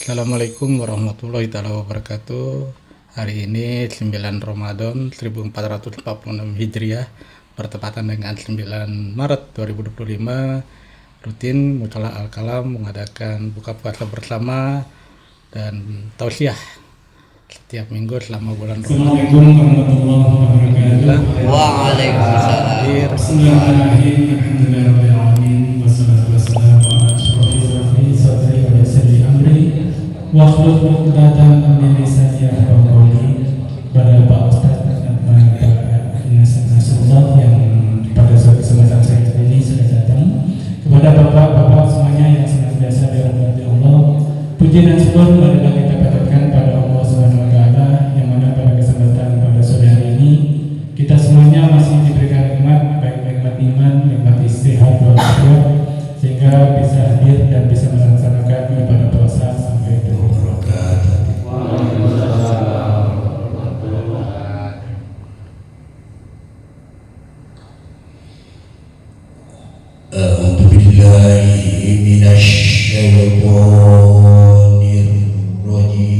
Assalamualaikum warahmatullahi wabarakatuh. Hari ini 9 Ramadan 1446 Hijriah bertepatan dengan 9 Maret 2025. Rutin Mutola Al-Kalam mengadakan buka puasa bersama dan tausiah setiap minggu selama bulan Ramadan. Assalamualaikum warahmatullahi wabarakatuh. Waalaikumsalam. Bismillahirrahmanirrahim. Wassalatu wassalamu ala asyrofil anbiya'i wa yassiri amri wa hlul 'uqdatam min lisani yafqahu qawli. Pada Pak Ustaz dan Pak Nasrullah yang pada kesempatan saya ini sudah datang, kepada bapak-bapak semuanya yang senantiasa dirahmati Allah, puji dan syukur marilah kita panjatkan pada Allah Subhanahu wa taala yang mana pada kesempatan pada sore hari ini kita semuanya masih diberikan nikmat, baik nikmat iman, nikmat istirahat walafiat, sehingga bisa hadir dan bisa melaksanakan ibadah puasa sampai dengan A'udzu billahi minasy syaithanir rajim.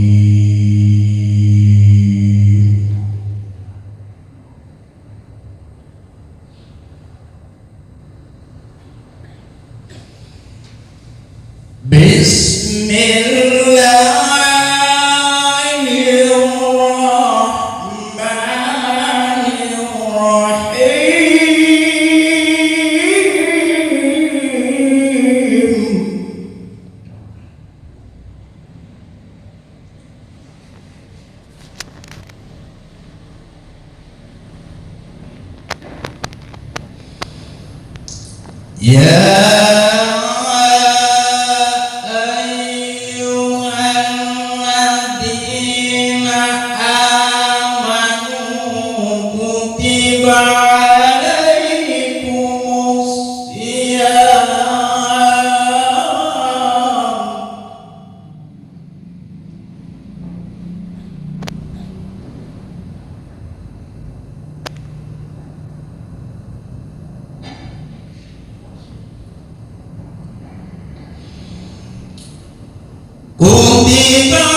Bismillahirrahmanirrahim. Ayyuhalladzina amanu kutiba alaikumus syiyam. Kutiba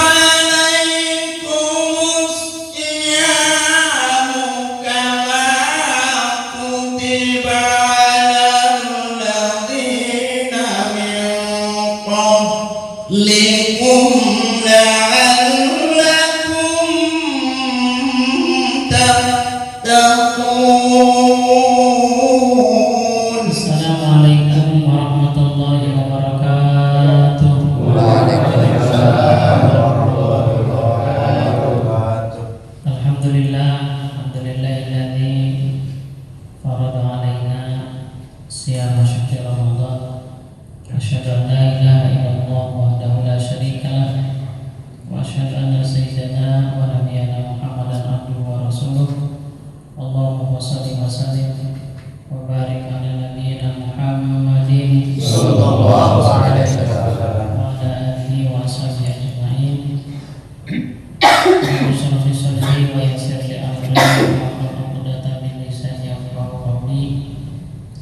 alaikumus syiyamu kama kutiba alal ladzina min qablikum la'allakum tattaqun. Assalamualaikum warahmatullahi wabarakatuh. Alhamdulillahilladzi farada alaina siyama syahri Ramadan. Asyhadu an la ilaha illallah wahdahu la syarika lah wa asyhadu anna sayyidana wa nabiyyana Muhammadan abduhu wa rasuluh. Allahumma shalli wa sallim wa barik ala nabiyyina Muhammadin Sallallahu alaihi wasallam. wa ala alihi wa sahbihi ajma'in. Bismillah fi sadri wa yassir li amri wa uqdatan min lisani yafqahu qawli.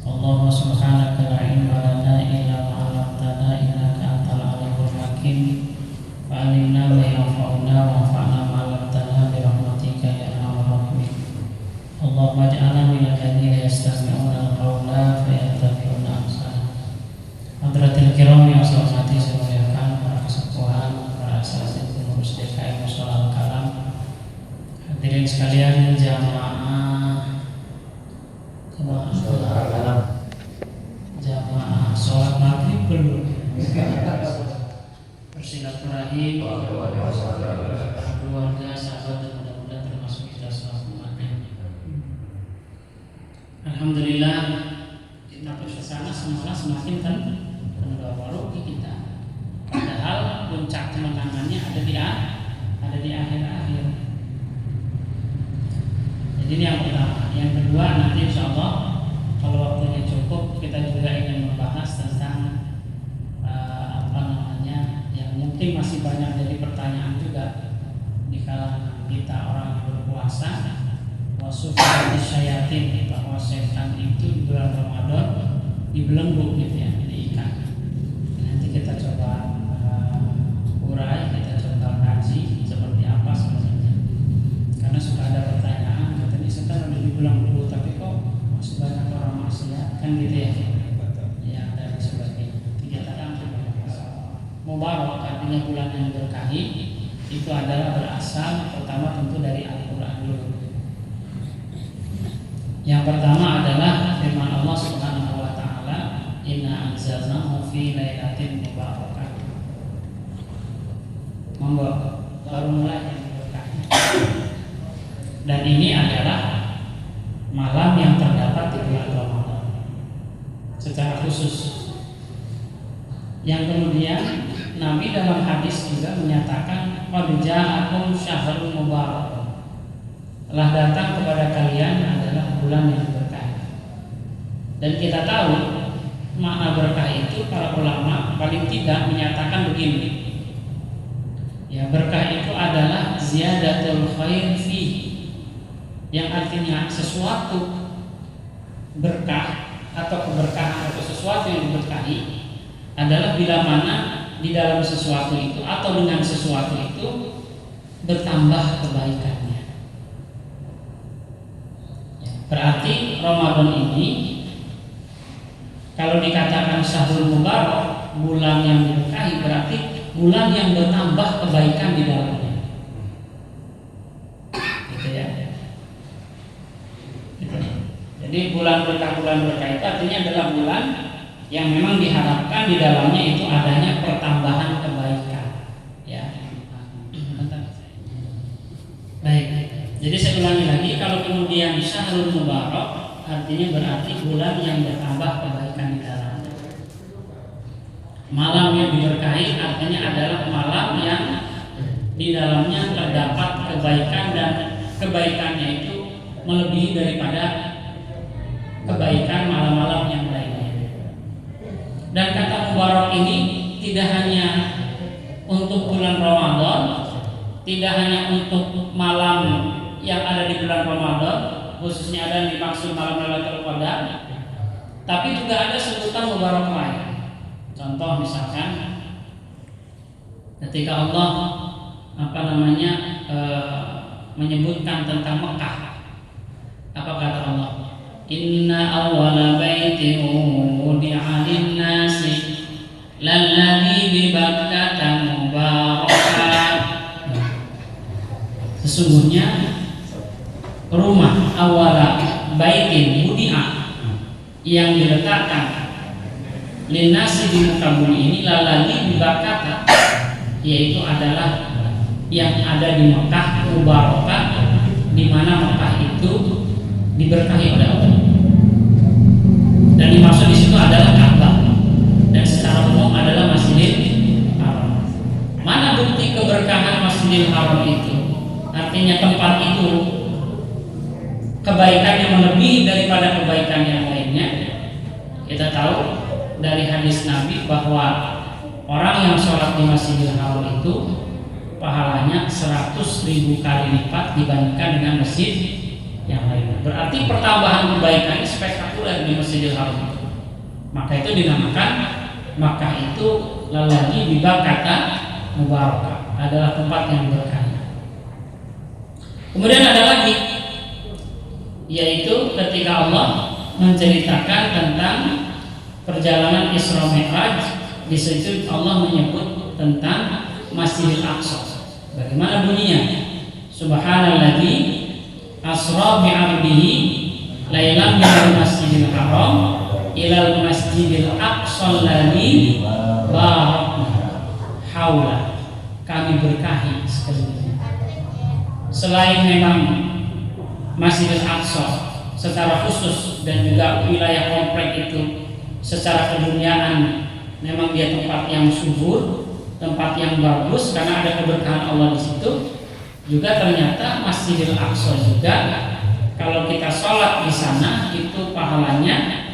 Allahumma subhanaka la ilma lana illa ma 'allamtana innaka antal alimul hakim. Fa'alimna ma yanfa'una wanfa'na ma 'allamtana bi rahmatika ya arhamar rahimin. Allahumma ij'alna minal ladzina yastami'una al-qawla fayattabi'una ahsana. Hadratil kiram yang saya hormati, saya muliakan para kesepuhan, para asatidz pengurus DKM Mutola Al-Kalam, hadirin sekalian jamaah sholat maghrib belum bersilaturahim keluarga, sahabat dan mudah-mudahan termasuk kita semua. Alhamdulillah kita bersama semoga semakin terbaru kita. Padahal puncak kemenangannya ada di akhir-akhir. Jadi ini yang pertama. Yang kedua, nanti insya Allah kalau waktunya cukup kita juga ingin membahas tentang yang mungkin masih banyak jadi pertanyaan juga di kalangan kita orang yang berpuasa. Wasufati syayatin, bahwa setan itu di bulan Ramadan dibelenggu gitu ya, diikat. Nanti kita coba urai kan gitu ya. Ya dan sebagainya. Dikatakan mubarak artinya bulan yang berkahi itu adalah berasal pertama tentu dari Al-Qur'an dulu. Yang pertama adalah firman Allah Subhanahu wa taala, "Inna anzalnahu fi lailatin mubarakah." Monggo baru mulai yang berkahi. Dan ini adalah malam yang terdapat di bulan Ramadan secara khusus. Yang kemudian Nabi dalam hadis juga menyatakan, "Qad ja'akum syahrul mubarak." Telah datang kepada kalian adalah bulan yang berkah. Dan kita tahu makna berkah itu para ulama paling tidak menyatakan begini. Ya, berkah itu adalah ziyadatul khair fi, yang artinya sesuatu berkah atau keberkahan atau sesuatu yang diberkahi adalah bila mana di dalam sesuatu itu atau dengan sesuatu itu bertambah kebaikannya. Berarti Ramadan ini kalau dikatakan syahrul mubarak, bulan yang diberkahi, berarti bulan yang bertambah kebaikan di dalamnya. Gitu ya. Gitu. Jadi bulan berkah itu artinya adalah bulan yang memang diharapkan di dalamnya itu adanya pertambahan kebaikan. Ya. Baik. Jadi saya ulangi lagi, kalau kemudian syahrul mubarak artinya berarti bulan yang bertambah kebaikan di dalamnya. Malam yang diberkahi artinya adalah malam yang di dalamnya terdapat kebaikan dan kebaikannya itu melebihi daripada kebaikan malam-malam yang lainnya. Dan kata mubarak ini tidak hanya untuk bulan Ramadan, tidak hanya untuk malam yang ada di bulan Ramadan, khususnya ada yang dimaksud malam Lailatul Qadar, tapi juga ada sebutan mubarak lain. Contoh misalkan ketika Allah menyebutkan tentang Mekah, apa kata Allah? Inna awwala baitin wudi'a lin-nasi lalladzi bi Bakkah mubarakan. Sesungguhnya rumah awala baitin wudi'a yang diletakkan linasi di muka bumi ini lalali dibakata, yaitu adalah yang ada di Mekah mubarakah, di mana Mekah itu diberkahi oleh Allah. Dan dimaksud di situ adalah Ka'bah dan secara umum adalah Masjidil Haram. Mana bukti keberkahan Masjidil Haram itu? Artinya tempat itu kebaikan yang melebihi daripada kebaikan yang lainnya. Kita tahu dari hadis Nabi bahwa orang yang sholat di Masjidil Haram itu pahalanya 100.000 kali lipat dibandingkan dengan masjid yang lainnya. Berarti pertambahan kebaikannya spektakuler di Masjidil Haram itu. Maka itu dinamakan Makkah itu lalagi bibakata mubarakah, adalah tempat yang berkah. Kemudian ada lagi, yaitu ketika Allah menceritakan tentang perjalanan Isra Mi'raj, di situ Allah menyebut tentang Masjidil Aqsa. Bagaimana bunyinya? Subhanalladzi asra bi'abdihi lailan minal masjidil haram ilal masjidil aqsa alladzi barakna haula. Kami berkahi sekelilingnya. Selain memang Masjidil Aqsa secara khusus dan juga wilayah komplek itu secara keduniaan memang dia tempat yang subur, tempat yang bagus karena ada keberkahan Allah di situ. Juga ternyata Masjidil Aqsa juga kalau kita sholat di sana itu pahalanya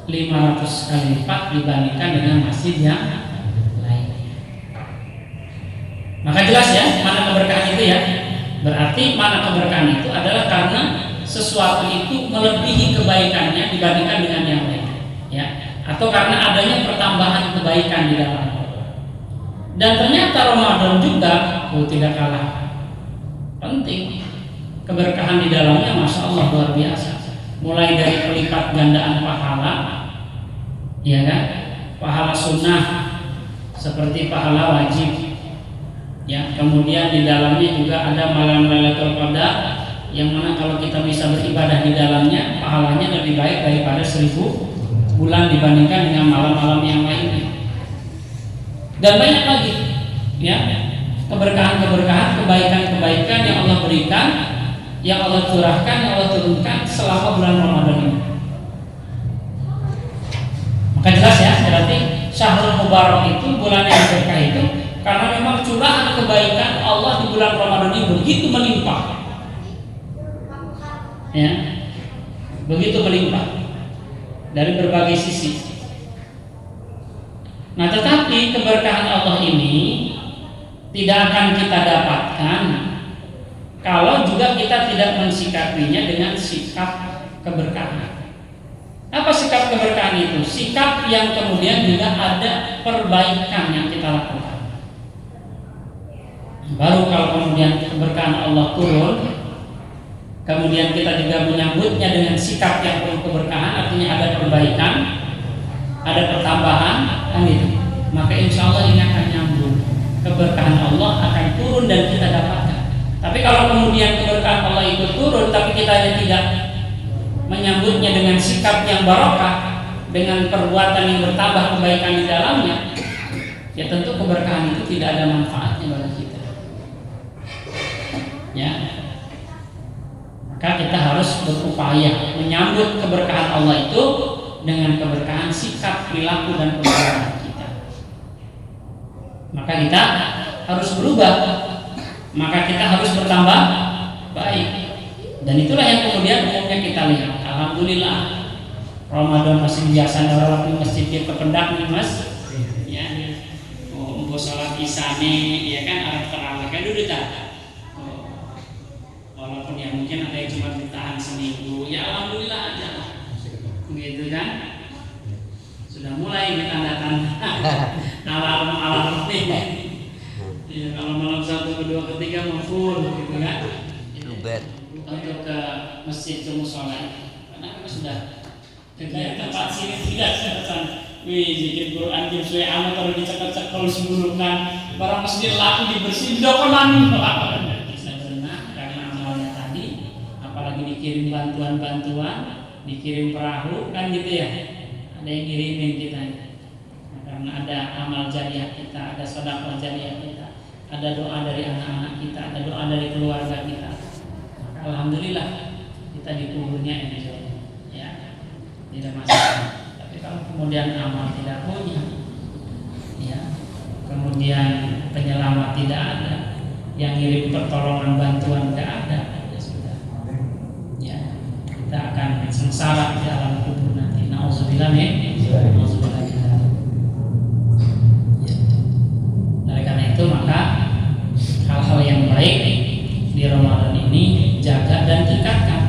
500 kali lipat dibandingkan dengan masjid yang lainnya. Maka jelas ya mana keberkahan itu ya. Berarti mana keberkahan itu adalah karena sesuatu itu melebihi kebaikannya dibandingkan dengan yang lain, ya, atau karena adanya pertambahan kebaikan di dalamnya. Dan ternyata Ramadan juga tidak kalah penting, keberkahan di dalamnya, masya Allah luar biasa. mulai dari pelipat gandaan pahala, ya kan, pahala sunnah seperti pahala wajib, ya. Kemudian di dalamnya juga ada malam Lailatul Qadar, yang mana kalau kita bisa beribadah di dalamnya, pahalanya lebih baik daripada 1000 bulan dibandingkan dengan malam-malam yang lainnya. Dan banyak lagi, ya, keberkahan-keberkahan, kebaikan-kebaikan yang Allah berikan, yang Allah curahkan, yang Allah turunkan selama bulan Ramadan ini. Maka jelas ya, berarti Syahrul Mubarak itu, bulan yang berkah itu, karena memang curahan kebaikan Allah di bulan Ramadan ini begitu melimpah, ya, begitu melimpah dari berbagai sisi. Nah, tetapi keberkahan Allah ini tidak akan kita dapatkan kalau juga kita tidak mensikapinya dengan sikap keberkahan. Apa sikap keberkahan itu? Sikap yang kemudian juga ada perbaikan yang kita lakukan. Baru kalau kemudian keberkahan Allah turun, kemudian kita juga menyambutnya dengan sikap yang penuh keberkahan, artinya ada perbaikan, ada pertambahan, kan gitu. Maka insya Allah ini akan nyambung, keberkahan Allah akan turun dan kita dapatkan. Tapi kalau kemudian keberkahan Allah itu turun, tapi kita tidak menyambutnya dengan sikap yang barokah, dengan perbuatan yang bertambah kebaikan di dalamnya, ya tentu keberkahan itu tidak ada manfaatnya bagi kita. Ya, maka kita harus berupaya menyambut keberkahan Allah itu dengan keberkahan sikap, perilaku, dan perbuatan kita. Maka kita harus berubah, maka kita harus bertambah baik. Dan itulah yang kemudian umumnya kita lihat. Alhamdulillah, Ramadan masih biasa orang di masjid ke pendak nih mas, ya, mau sholat isya nih, ya kan, arab terawih kan dulu tak. Walaupun ya mungkin ada yang cuma ditahan seminggu, ya alhamdulillah aja, gitu kan. Sudah mulai tanda-tanda alarm nih. Ya, kalau malam 1, 2, 3 mau full, gitu kan. Untuk ke masjid, ke musola, karena sudah kegiatan tempat sini tidak selesai. Wih, zikir Quran jam suwe amat kalau dicekal-cekal sebelumnya barang masjid laku dibersihin dokonan. Karena amalnya tadi, apalagi dikirim bantuan-bantuan, dikirim perahu, kan gitu ya. Ada yang ngirimin kita. Nah, karena ada amal jariah kita, ada sedekah jariah kita, ada doa dari anak-anak kita, ada doa dari keluarga kita. Alhamdulillah kita dikuburnya ini, ya, tidak masalah. Tapi kalau kemudian amal tidak punya, ya, kemudian penyelamat tidak ada, yang ngirim pertolongan bantuan tidak ada, ya sudah, ya, kita akan sengsara di alam kubur nanti. Nauzubillah min nauzubillah. Ya. Oleh karena itu maka hal-hal yang baik di Ramadan ini jaga dan tingkatkan.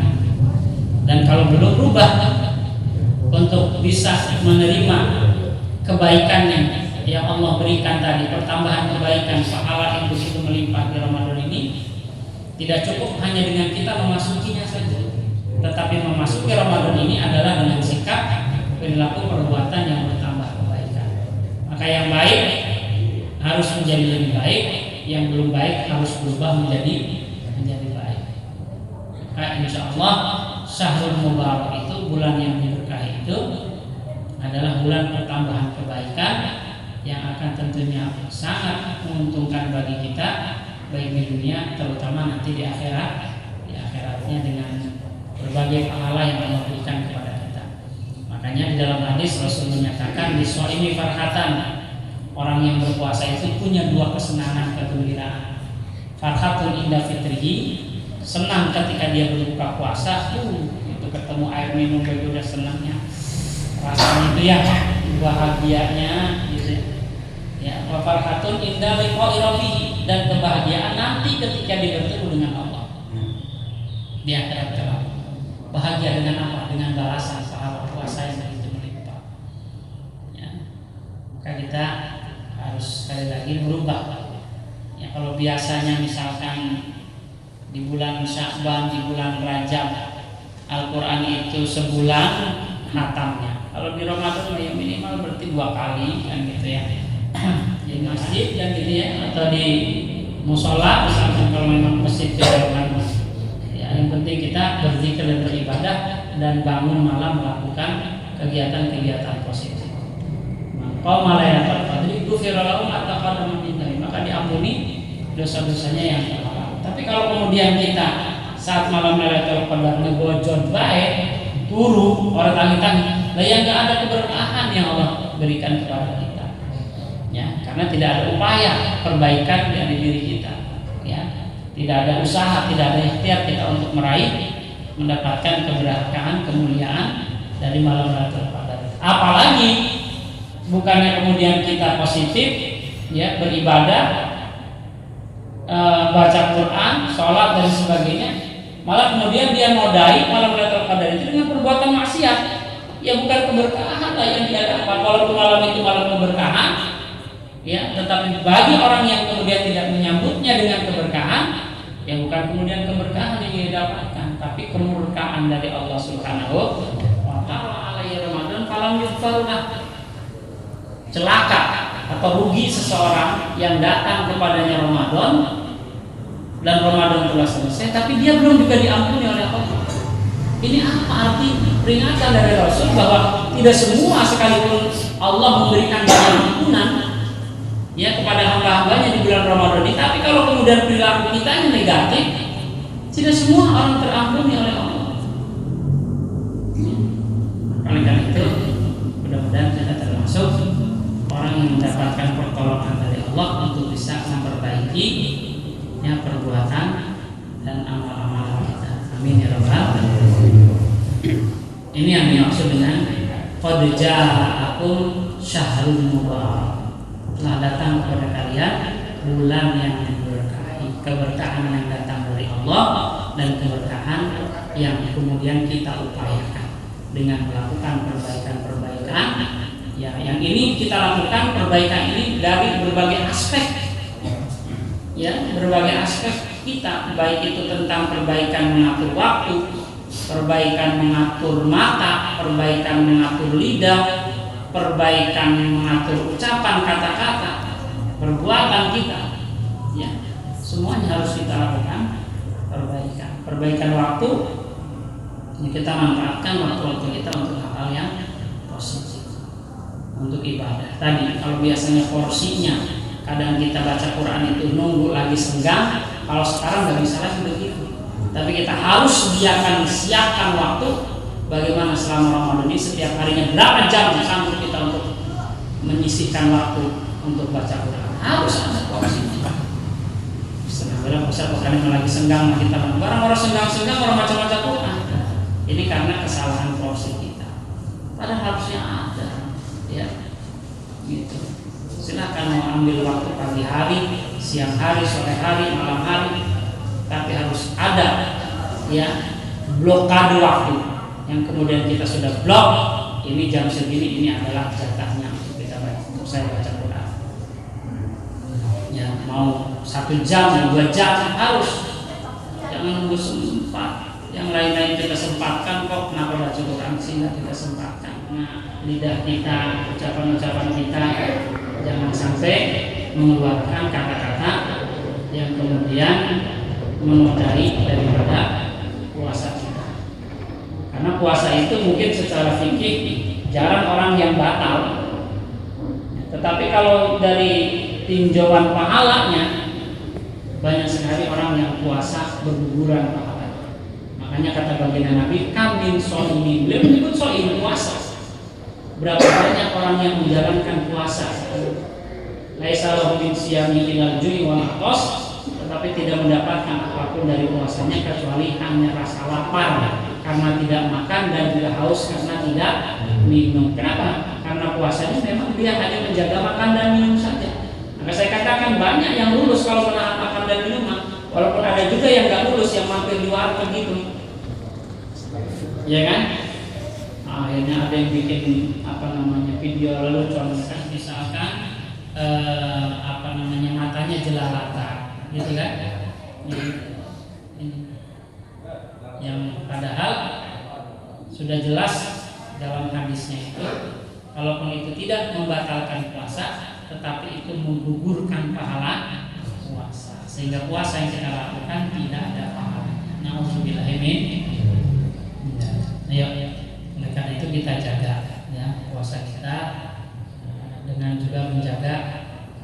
Dan kalau belum berubah untuk bisa menerima kebaikan yang Allah berikan tadi, pertambahan kebaikan, pahala yang begitu melimpah di Ramadan ini, tidak cukup hanya dengan kita memasukinya saja, tetapi memasuki Ramadan ini adalah dengan sikap, perilaku, perbuatan yang bertambah kebaikan. Maka yang baik harus menjadi lebih baik, yang belum baik harus berubah menjadi baik. Maka insya Allah Syahrul Mubarak itu, bulan yang diberkahi itu adalah bulan pertambahan kebaikan yang akan tentunya sangat menguntungkan bagi kita, baik di dunia terutama nanti di akhirat. Di akhiratnya dengan berbagai pahala yang Allah berikan kepada kita. Makanya di dalam hadis Rasul menyatakan di shaimi farhatan, orang yang berpuasa itu punya 2 kesenangan, kegembiraan. Farhatun inda fitrihi, senang ketika dia berbuka puasa, itu ketemu air minum bagi udah senangnya, rasanya itu ya, bahagianya gitu ya. Wa farhatun inda liqa'i rabbih, dan kebahagiaan nanti ketika dia bertemu dengan Allah di akhirat kelak. Bahagia dengan apa? Dengan balasan pahala puasa yang begitu melimpah. Ya. Maka kita harus sekali lagi berubah. Ya, kalau biasanya misalkan di bulan Sya'ban, di bulan Rajab Al-Quran itu sebulan hatamnya. Kalau di Ramadan ya minimal berarti 2 kali kan gitu ya. Di masjid kan gitu ya, atau di musola misalkan kalau memang masjid jalan. Ya, yang penting kita berzikir dan beribadah dan bangun malam melakukan kegiatan-kegiatan positif. Kau malayatul qadri ghufira lahu ma taqaddama min dhanbi, maka diampuni dosa-dosanya yang telah. Tapi kalau kemudian kita saat malam Lailatul Qadar ngebojot baik, turu orang tangi-tangi, lah yang enggak ada keberkahan yang Allah berikan kepada kita. Ya, karena tidak ada upaya perbaikan dari diri kita. Ya, tidak ada usaha, tidak ada ikhtiar kita untuk meraih mendapatkan keberkahan, kemuliaan dari malam Lailatul Qadar. Apalagi bukannya kemudian kita positif, ya beribadah, baca Quran, sholat dan sebagainya, malah kemudian dia nodai malam Lailatul Qadar itu dengan perbuatan maksiat. Ya bukan keberkahan lah yang dia dapat. Walaupun malam itu malam keberkahan, ya, tetapi bagi orang yang kemudian tidak menyambutnya dengan keberkahan, ya bukan kemudian keberkahan yang dia dapatkan, tapi kemurkaan dari Allah Subhanahu wa Ta'ala. Alaihi Ramadan falam yughfarlah. Celaka atau rugi seseorang yang datang kepadanya Ramadan dan Ramadan telah selesai tapi dia belum juga diampuni oleh Allah. Ini apa arti peringatan dari Rasul bahwa tidak semua sekalipun Allah memberikan ampunan ya kepada hamba-hambanya di bulan Ramadan ini, tapi kalau kemudian perilaku kita yang negatif, tidak semua orang terampuni oleh Allah. Oleh karena itu, mudah-mudahan kita termasuk orang yang mendapatkan pertolongan dari Allah untuk bisa memperbaiki ya perbuatan dan amal-amal kita. Amin ya rabbal alamin. Ini yang dimaksud dengan qad ja'akum syahrul mubarak. Telah datang kepada kalian bulan yang diberkahi, keberkahan yang datang dari Allah dan keberkahan yang kemudian kita upayakan dengan melakukan perbaikan-perbaikan. Ya, yang ini kita lakukan perbaikan ini dari berbagai aspek. Ya, berbagai aspek kita, baik itu tentang perbaikan mengatur waktu, perbaikan mengatur mata, perbaikan mengatur lidah, perbaikan mengatur ucapan, kata-kata, perbuatan kita. Ya, semuanya harus kita lakukan perbaikan. Perbaikan waktu, ini kita manfaatkan waktu-waktu kita untuk hal-hal yang positif. Untuk ibadah tadi, kalau biasanya porsinya kadang kita baca Quran itu nunggu lagi senggang, kalau sekarang nggak bisa lagi begitu. Tapi kita harus siapkan waktu. Bagaimana selama Ramadan ini setiap harinya berapa jam sanggup kita untuk menyisihkan waktu untuk baca Quran? Harus ada porsinya. Sebenarnya bisa bukan lagi senggang kita, orang senggang orang baca Quran. Ini karena kesalahan porsi kita. Padahal harusnya ada. Ya, gitu. Silakan mau ambil waktu pagi hari, siang hari, sore hari, malam hari, tapi harus ada ya blokade waktu yang kemudian kita sudah blok. Ini jam segini, ini adalah jatahnya untuk kita baca, untuk saya baca Quran. Ya mau 1 jam, 2 jam harus, jangan nunggu sempat. Yang lain-lain kita sempatkan kok, kenapa baca Quran sehingga kita sempatkan. Nah, lidah kita, ucapan-ucapan kita jangan sampai mengeluarkan kata-kata yang kemudian menodai daripada puasa kita. Karena puasa itu mungkin secara fikih jarang orang yang batal, tetapi kalau dari tinjauan pahalanya banyak sekali orang yang puasa berguguran pahala. Makanya kata baginda Nabi, kamin so'imin, beliau menyebut so'im puasa. Berapa banyak orang yang menjalankan puasa, laisa lahu min siyami ilal ju'i wal atos, tetapi tidak mendapatkan apapun dari puasanya kecuali hanya rasa lapar karena tidak makan dan tidak haus karena tidak minum. Kenapa? Karena puasanya memang dia hanya menjaga makan dan minum saja. Maka saya katakan banyak yang lulus kalau menahan makan dan minuman, walaupun ada juga yang nggak lulus yang mampir di warteg gitu. Ya kan? Akhirnya ada yang bikin video lalu contohkan misalkan matanya jelalatan gitu kan. Yang padahal Sudah jelas dalam hadisnya itu, kalaupun itu tidak membatalkan puasa, tetapi itu menggugurkan pahala puasa, sehingga puasa yang kita lakukan tidak ada pahalanya. Nauzubillah min. Ayo, oleh karena itu kita jaga ya puasa kita dengan juga menjaga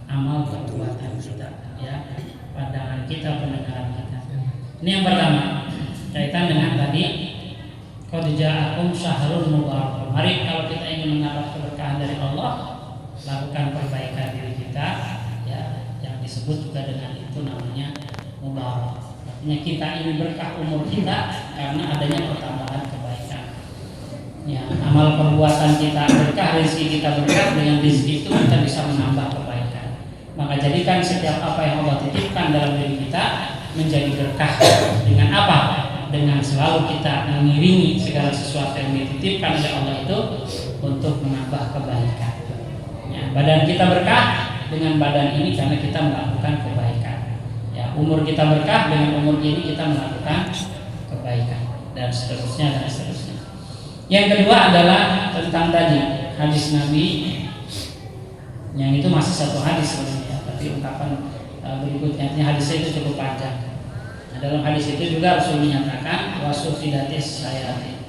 amal perbuatan kita, ya, pandangan kita, pendengaran kita. Ini yang pertama, kaitan dengan tadi qad ja'akum syahrul mubarak. Mari kalau kita ingin mendapat keberkahan dari Allah, lakukan perbaikan diri kita, ya, yang disebut juga dengan itu namanya mubarak. Artinya kita ini berkah umur kita karena adanya pertambahan kebaikan. Ya, amal perbuatan kita berkah, rezeki kita berkah, dengan rezeki itu kita bisa menambah kebaikan. Maka jadikan setiap apa yang Allah titipkan dalam diri kita menjadi berkah. Dengan apa? Dengan selalu kita mengiringi segala sesuatu yang dititipkan oleh Allah itu untuk menambah kebaikan. Ya, badan kita berkah dengan badan ini karena kita melakukan kebaikan. Ya, umur kita berkah dengan umur ini kita melakukan kebaikan, dan seterusnya dan seterusnya. Yang kedua adalah tentang tadi hadis Nabi, yang itu masih satu hadis sebenarnya, tapi ungkapan berikutnya hadisnya itu cukup panjang. Nah, dalam hadis itu juga Rasul menyatakan wasufidatis sayati,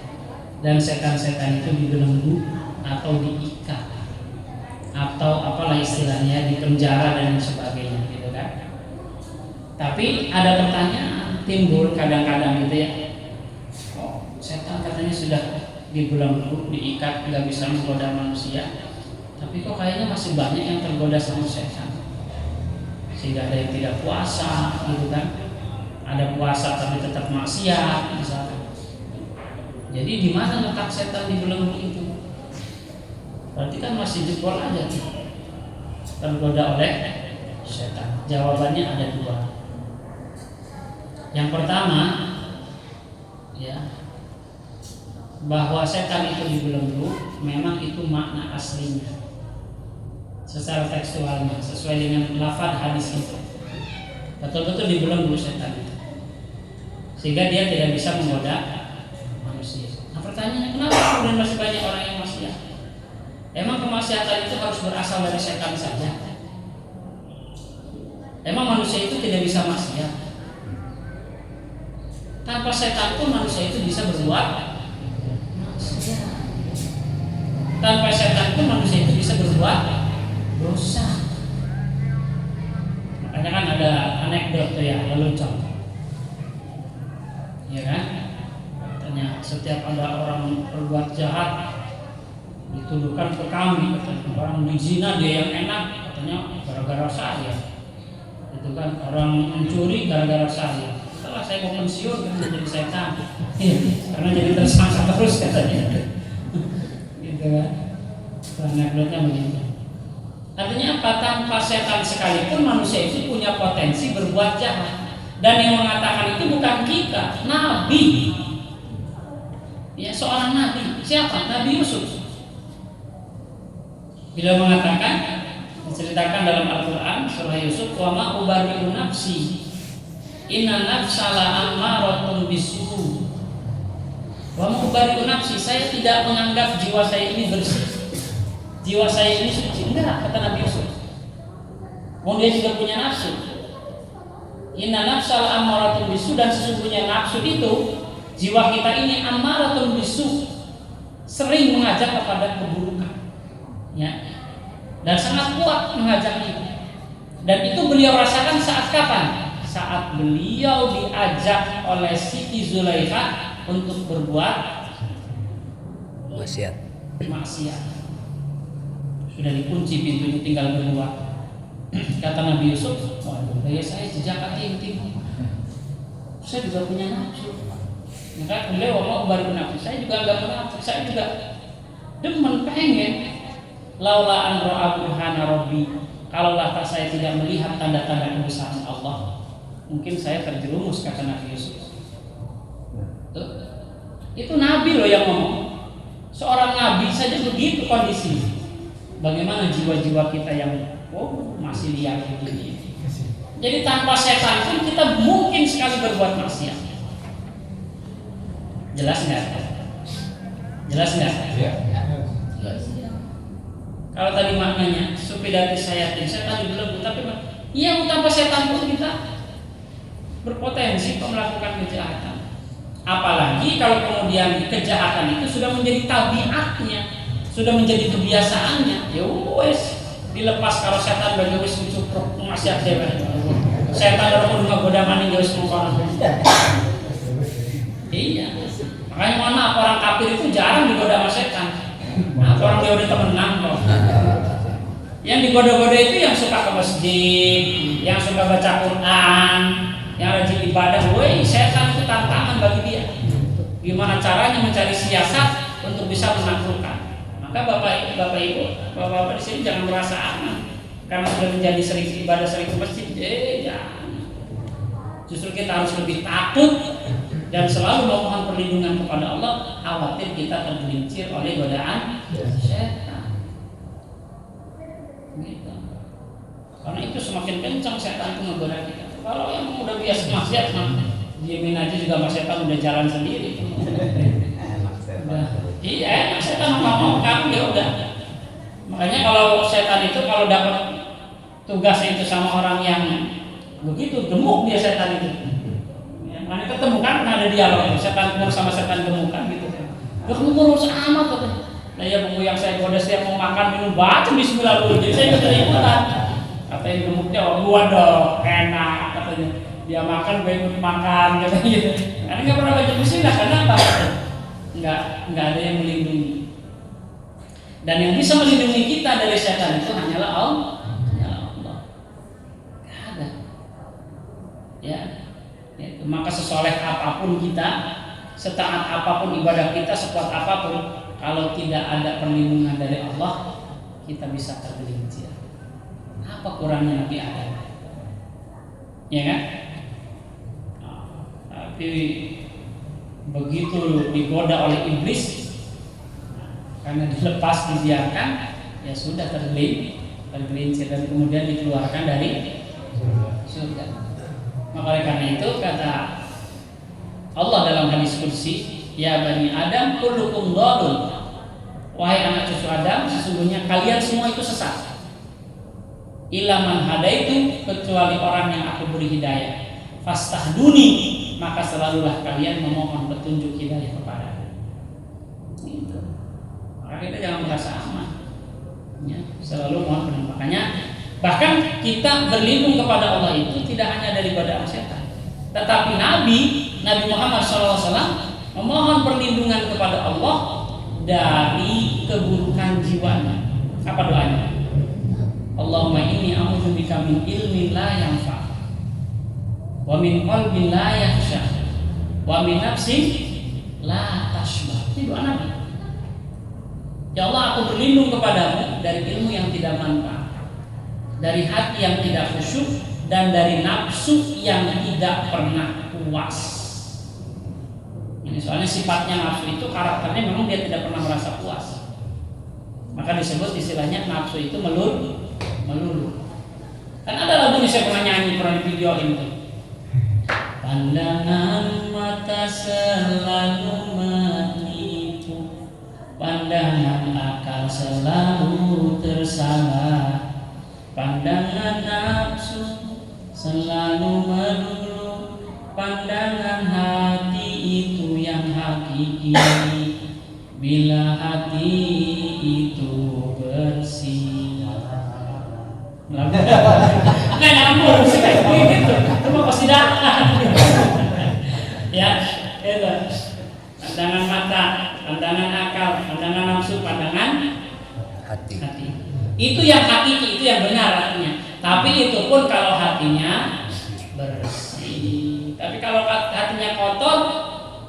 dan setan-setan itu dibelenggu atau diikat atau apalah istilahnya, dipenjara dan sebagainya gitu kan. Tapi ada pertanyaan timbul kadang-kadang gitu ya, oh, setan katanya sudah dibelenggu, diikat, nggak bisa menggoda manusia, tapi kok kayaknya masih banyak yang tergoda sama setan, sehingga ada yang tidak puasa gitu kan, ada puasa tapi tetap maksiat misalnya. Jadi di mana letak setan dibelenggu itu? Berarti kan masih jebol aja tergoda oleh setan. Jawabannya ada dua. Yang pertama, ya, bahwa setan itu dibelenggu memang itu makna aslinya secara tekstualnya sesuai dengan lafaz hadis itu, betul-betul dibelenggu setan itu sehingga dia tidak bisa menggoda manusia. Nah pertanyaannya, kenapa kemudian masih banyak orang yang maksiat? Emang kemaksiatan itu harus berasal dari setan saja? Emang manusia itu tidak bisa maksiat? Tanpa setan pun manusia itu bisa berbuat. Tanpa setan pun manusia itu bisa berbuat dosa. Makanya kan ada anekdot tuh ya, lelucon, ya kan? Katanya setiap ada orang berbuat jahat dituduhkan ke kami, katanya orang berzina dia yang enak, katanya gara-gara saya. Itu kan orang mencuri gara-gara saya. Setelah saya mau pensiun kan menjadi setan, karena jadi tersangka terus katanya. Gitu kan? Anekdotnya begitu. Artinya apa? Tanpa setan sekalipun manusia itu punya potensi berbuat jahat. Dan yang mengatakan itu bukan kita, Nabi. Ya, seorang nabi. Siapa? Nabi Yusuf. Beliau mengatakan, diceritakan dalam Al-Quran surah Yusuf, wa ma ubari'u nafsi inna nafsa la'ammaratun bisu. Wa ma ubari'u nafsi, saya tidak menganggap jiwa saya ini bersih, jiwa saya ini suci. Enggak, kata Nabi Yusuf. Mau dia juga punya nafsu. Inna nafsa la'ammaratun bisu, dan sesungguhnya nafsu itu, jiwa kita ini ammaratun bisu, sering mengajak kepada keburukan. Ya. Dan sangat kuat mengajak itu. Dan itu beliau rasakan saat kapan? Saat beliau diajak oleh Siti Zulaikha untuk berbuat maksiat. Sudah dikunci pintunya, tinggal berdua. Kata Nabi Yusuf, waduh, gaya saya jejak intim. Saya juga punya nafsu. Maka beliau mau baru nafsu. Saya juga agak menafsu. Saya juga demen, pengen. Laula an ra'a burhana rabbi, kalaulah saya tidak melihat tanda-tanda kebesaran Allah, mungkin saya terjerumus, kata Nabi Yusuf. Itu Nabi loh yang ngomong. Seorang Nabi saja begitu kondisi. Bagaimana jiwa-jiwa kita yang masih liar begini. Jadi tanpa setan pun kita mungkin sekali berbuat maksiat. Jelas nggak? Jelas nggak? Ya. Kalau tadi maknanya supidati sayatin, setan dibelenggu, tapi iya tanpa setan pun kita berpotensi melakukan kejahatan. Apalagi kalau kemudian kejahatan itu sudah menjadi tabiatnya, sudah menjadi kebiasaannya. Ya wes, dilepas kalau setan bagi wes mencupruk maksiat dewa. Setan orang udah goda maning wes mengkonon. Iya. Makanya mana orang kafir itu jarang digoda sama setan. Nah, orang dia udah temenan kok. Yang digoda-goda itu yang suka ke masjid, yang suka baca Quran, yang rajin ibadah. Woi, setan itu tantangan bagi dia. Gimana caranya mencari siasat untuk bisa menaklukkan? Maka bapak ibu, bapak di sini jangan merasa aman karena sudah menjadi sering ibadah, sering ke masjid. Jangan. Justru kita harus lebih takut dan selalu memohon perlindungan kepada Allah. Khawatir kita tergelincir oleh godaan setan. Gitu. Karena itu semakin kencang setan itu menggoda kita. Kalau yang udah biasa maksiat, diamin aja juga mas setan udah jalan sendiri. Iya, enak setan nggak mau kamu ya udah. Makanya kalau setan itu kalau dapat tugasnya itu sama orang yang begitu gemuk dia setan itu. Mana ketemu kan ada dialog setan gemuk sama setan gemuk kan gitu. Kamu ngurus amat katanya. Nah ya buku yang saya goda setiap mau makan minum baca bismillah dulu. Jadi saya ikut ikutan. Katanya gemuknya gua dong enak katanya. Dia makan gue ikut makan katanya gitu. Karena nggak pernah baca bismillah karena apa? Nggak ada yang melindungi. Dan yang bisa melindungi kita dari setan itu hanyalah Allah. Nggak ada. Ya. Maka sesoleh apapun kita, setaat apapun ibadah kita, sekuat apapun, kalau tidak ada perlindungan dari Allah, kita bisa tergelincir. Apa kurangnya Nabi Adam? Ya kan? Tapi begitu digoda oleh iblis, karena dilepas dibiarkan, ya sudah tergelincir dan kemudian dikeluarkan dari surga. Maka karena itu kata Allah dalam hadis kursi, ya Bani Adam kullukum dhalun. Wahai anak cucu Adam, sesungguhnya kalian semua itu sesat. Illa man hadaitu, kecuali orang yang aku beri hidayah. Fastahduni, maka selalulah kalian memohon petunjuk hidayah kepada. Gitu. Maka kita jangan merasa aman. Ya, selalu mohon petunjuk. Makanya bahkan kita berlindung kepada Allah itu tidak hanya dari godaan setan, tetapi Nabi Muhammad SAW memohon perlindungan kepada Allah dari keburukan jiwanya. Apa doanya? Allahumma inni a'udzubika min ilmin la yanfa' wa min qalbin la yakhsha wa min nafsin la tashba. Itu doa Nabi. Ya Allah, aku berlindung kepadamu dari ilmu yang tidak manfaat, dari hati yang tidak khusyuk, dan dari nafsu yang tidak pernah puas. Ini soalnya sifatnya nafsu itu, karakternya memang dia tidak pernah merasa puas. Maka disebut istilahnya nafsu itu melulu. Kan ada lagunya saya pernah nyanyi, pernah di video ini. Pandangan mata selalu menipu, pandangan akal selalu tersalah. Pandangan nafsu selalu melulu, pandangan hati itu yang hakiki. Bila hati itu bersih. Nggak nyambung sih kayak gitu. Cuma pasti datang. Ya, itu. Pandangan mata, pandangan akal, pandangan nafsu, pandangan hati. Itu yang hakiki, itu yang benar artinya. Tapi itu pun kalau hatinya bersih. Tapi kalau hatinya kotor,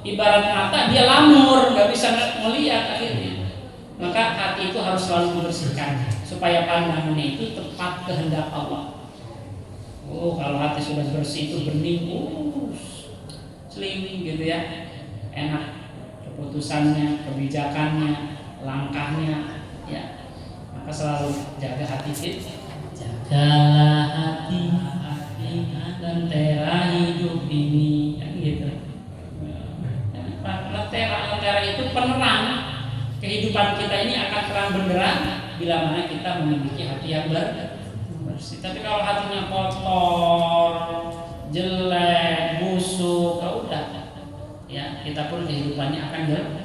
ibarat mata dia lamur, nggak bisa melihat akhirnya. Maka hati itu harus selalu dibersihkan supaya pandangannya itu tepat kehendak Allah. Oh, kalau hati sudah bersih itu bening, slimming gitu ya, enak keputusannya, kebijakannya, langkahnya, ya. Maka selalu jaga hati kita. Jagalah hati dan tera hidup ini, kan gitu. Lentera itu penerang kehidupan kita ini akan terang benderang bila mana kita memiliki hati yang bersih. Tapi kalau hatinya kotor, jelek, busuk, udah ya kita pun kehidupannya akan gelap.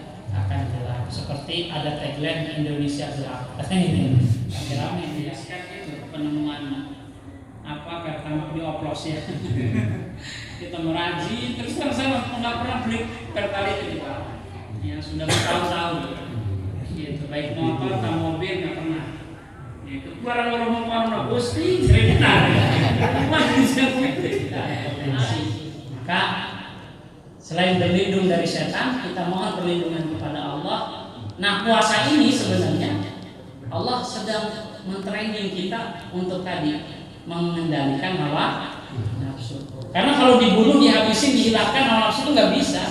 Seperti ada tagline Indonesia gelap. Akhirnya menjelaskan itu penemuan pertama dioplos ya. Kita merajin terus saya nggak pernah beli pertalite itu ya sudah bertahun-tahun gitu, baik motor atau mobil nggak pernah itu barang-barang mau gusti cerita maka selain berlindung dari setan kita mohon perlindungan kepada Allah. Nah puasa ini sebenarnya Allah sedang mentraining kita untuk tadi mengendalikan hawa nafsu. Karena kalau dibunuh, dihabisin, dihilangkan hawa nafsu itu nggak bisa.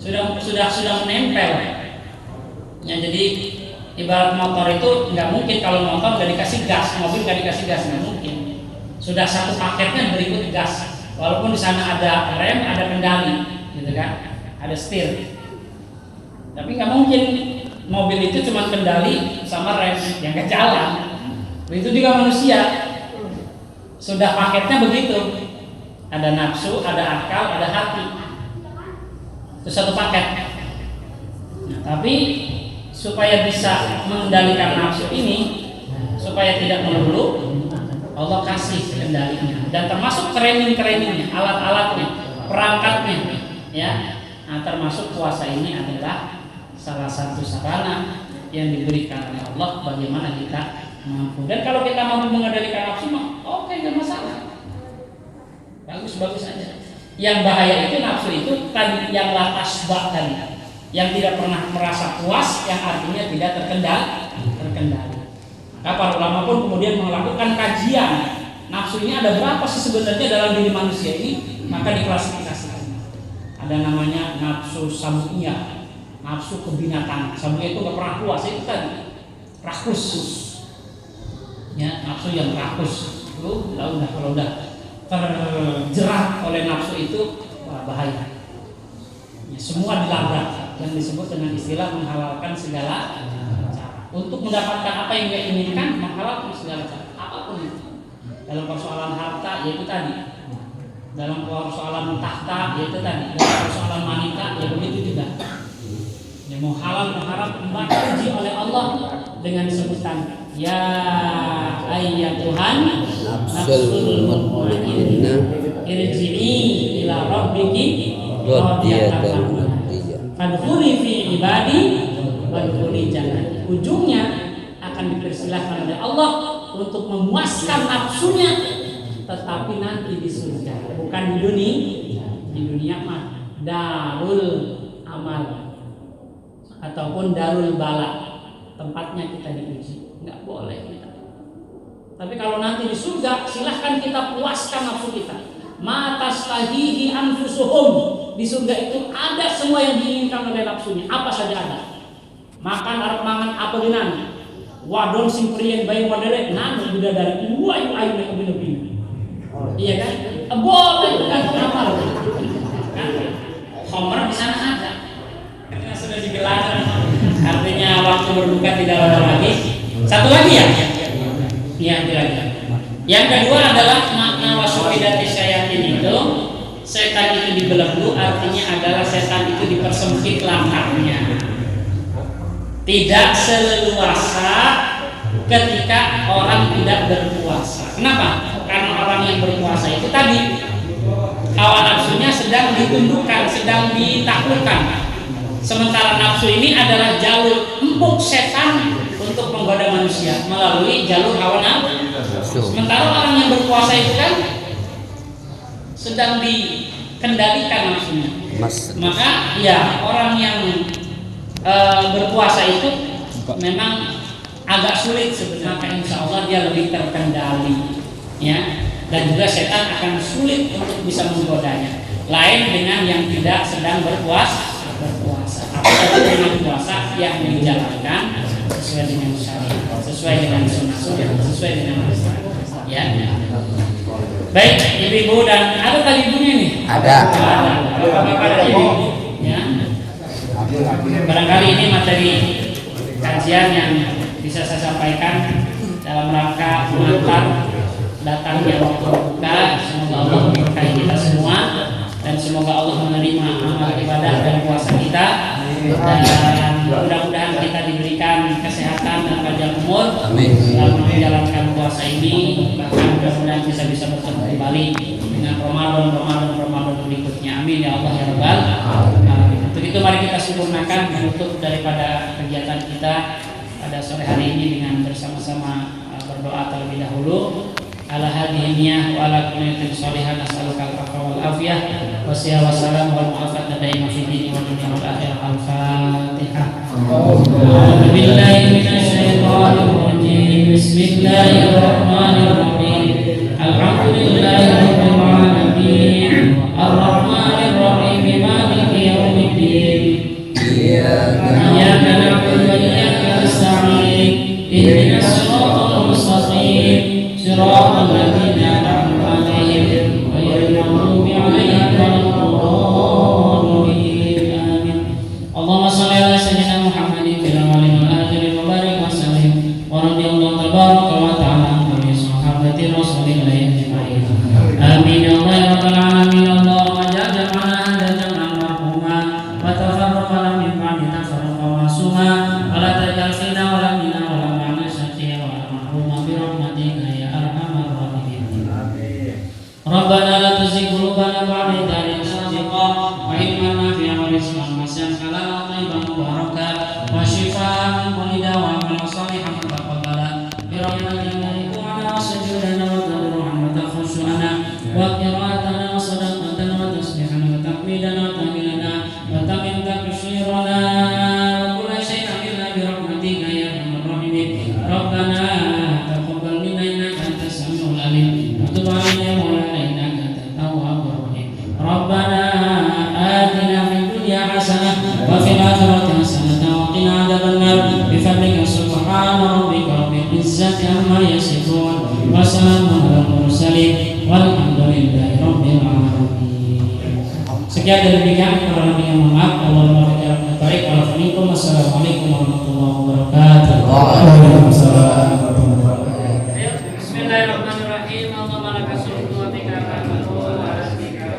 Sudah menempel. Ya jadi ibarat motor itu nggak mungkin kalau motor nggak dikasih gas, mobil nggak dikasih gas nggak mungkin. Sudah satu paketnya berikut gas. Walaupun di sana ada rem, ada kendali, gitu kan, ada setir. Tapi nggak mungkin mobil itu cuma kendali sama rem yang ke jalan. Begitu juga manusia, sudah paketnya begitu, ada nafsu, ada akal, ada hati, itu satu paket. Nah, tapi supaya bisa mengendalikan nafsu ini, supaya tidak melulu, Allah kasih kendalinya dan termasuk training-trainingnya, alat-alatnya, perangkatnya, ya. Nah, termasuk puasa ini adalah salah satu sarana yang diberikan oleh Allah bagaimana kita mampu. Dan kalau kita mampu mengendalikan nafsu, oke, nggak masalah, bagus aja. Yang bahaya itu nafsu itu tadi yang latas tadi, yang tidak pernah merasa puas, yang artinya tidak terkendali. Nah, para ulama pun kemudian melakukan kajian nafsu ini ada berapa sih sebenarnya dalam diri manusia ini, maka diklasifikasikan. Ada namanya nafsu samu'iyah, nafsu kebinatangan. Samu'iyah itu nggak pernah puas, itu tadi rakus. Ya, nafsu yang rakus itu kalau udah terjerat oleh nafsu itu bahaya. Ya, semua dilabrak yang disebut dengan istilah menghalalkan segala cara. Untuk mendapatkan apa yang dia inginkan, menghalalkan segala cara, apapun itu. Dalam persoalan harta, yaitu tadi. Dalam persoalan tahta, yaitu tadi. Dalam persoalan wanita, ya begitu juga. Ya, mau halal, mau haram, diuji oleh Allah dengan sebutan ya ayyatuhan nafsul mutmainnah irji'i ila rabbiki radiyatan mardiyah fadkhuli fi ibadi wadkhuli jannati. Ujungnya akan dipersilahkan oleh Allah untuk memuaskan nafsunya, tetapi nanti di surga, bukan di dunia. Di dunia mah darul amal ataupun darul bala, tempatnya kita diuji. Nggak boleh kita. Tapi kalau nanti di surga, silahkan kita puaskan nafsu kita. Matastahihi anfusuhum. Di surga itu ada semua yang diinginkan oleh nafsunya. Apa saja ada. Makan arep mangan apa genan. Wadon sing priyen bayi modele nanu bidadari ayu nek kebina-bina. Iya kan? Boleh kan amal. Homer di sana ada. Karena sudah digelar. Artinya waktu berbuka tidak lama lagi. Satu lagi ya? Iya, lagi. Yang kedua adalah makna wasufidati syayatin itu, setan itu dibelenggu, artinya adalah setan itu dipersempit langkahnya. Tidak seleluasa ketika orang tidak berpuasa. Kenapa? Karena orang yang berpuasa itu tadi hawa nafsunya sedang ditundukkan, sedang ditaklukkan. Sementara nafsu ini adalah jalur empuk setan untuk menggoda manusia melalui jalur hawa nafsu. Sementara orang yang berpuasa itu kan sedang dikendalikan nafsunya. Maka ya orang yang berpuasa itu memang agak sulit sebenarnya. Insya Allah dia lebih terkendali, ya. Dan juga setan akan sulit untuk bisa menggodanya. Lain dengan yang tidak sedang berpuasa. Apalagi dengan puasa yang dijalankan sesuai dengan syariat, sesuai dengan sunnah, sesuai dengan ya. Baik, ibu-ibu dan ada tadi ibunya nih. Ada. Bapak-bapak dan ibu, ya. Barangkali ini materi kajian yang bisa saya sampaikan dalam rangka mengantar datangnya waktu buka. Semoga Allah memberkahi kita semua dan semoga Allah menerima amal ibadah dan puasa kita, dan mudah-mudahan kita diberikan kesehatan dan panjang umur dalam menjalankan puasa ini, bahkan mudah-mudahan kita bisa bertemu kembali dengan Ramadan berikutnya. Amin ya Allah ya Rabbal alamin. Untuk itu mari kita sempurnakan menutup daripada kegiatan kita pada sore hari ini dengan bersama-sama berdoa terlebih dahulu. Ala hadhihi niyyah wa ala kulli sholihan nas'aluka al-afwa wal afiyah wassalam wal mu'afat daima fid dini wal dunya wal akhirah. Al-Fatihah. A'udzu billahi minasy syaithanir rajim. Bismillahirrahmanirrahim. Alhamdulillahi rabbil alamin. Ar-rahmanir rahim. Maliki yaumiddin. Iyyaka na'budu wa iyyaka nasta'in. Ihdinas siratal mustaqim. صراط الذين أنعمت عليهم غير المغضوب عليهم ولا الضالين آمين. اللهم صل على سيدنا محمد في الأولين والآخرين وبارك وسلم ورضي الله تبارك وتعالى عن جميع صحابة رسول الله أجمعين. آمين يا الله يا رب العالمين. اللهم اجعل جمعنا هذا جمعا مرحوما وتفرقنا من بعد تفرقا معصوما ولا تجعل فينا ولا منا ولا معنا شقيا ولا محروما برحمتك يا أرحم الراحمين. ربنا لا تزغ قلوبنا بعد إذ هديتنا وعلما نافعا ورزقا واسعا حلالا طيبا مباركا وشفاء من كل داء وعملا صالحا متقبلا برحمتك ركوعنا وسجودنا وتضرعنا وتخشعنا وقراءتنا وصدقتنا وتسبيحنا وتحميدنا وتهليلنا وتمم تكشيرنا وكل شيء عملنا برحمتك يا أرحم الراحمين. ربنا تقبل منا إنك أنت السميع العليم وتب علينا يا مولانا إنك أنت التواب الرحيم. ربنا آتنا في الدنيا حسنة وفي الآخرة حسنة وقنا عذاب النار بفضلك. سبحان ربك رب العزة عما يصفون وسلام على المرسلين والحمد لله رب العالمين. Sekian dan demikian, kurang lebihnya mohon maaf. Allahumma barik wa lakum. Wassalamualaikum warahmatullahi wabarakatuh. Waalaikumsalam warahmatullahi wabarakatuh. Bismillahirrahmanirrahim. Allahumma laka sujud wa bika amantu wa rabbika.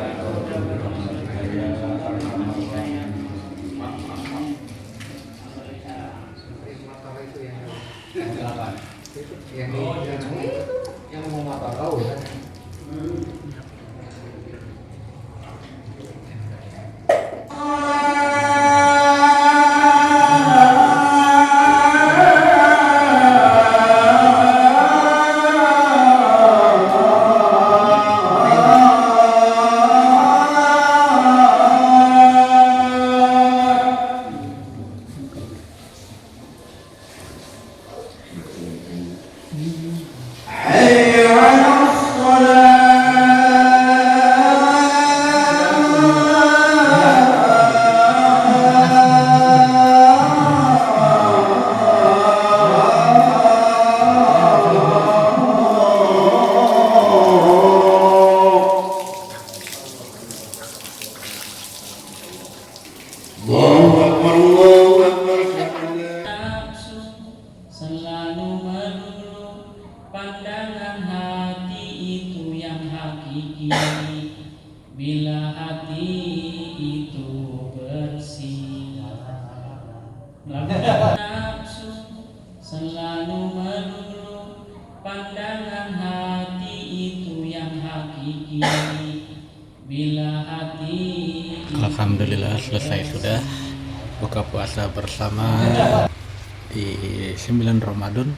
Yang mau mata kau ya. حي على Selalu melulu pandangan hati itu yang hakiki. Bila hati itu bersih, nafsu selalu melulu pandangan hati itu yang hakiki. Bila hati Alhamdulillah selesai sudah buka puasa bersama di 9 Ramadan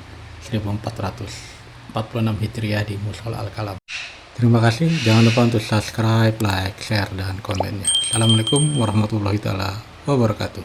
1446 Hijriah di Mushola Al-Kalam. Terima kasih, jangan lupa untuk subscribe, like, share, dan komennya. Assalamualaikum warahmatullahi wabarakatuh.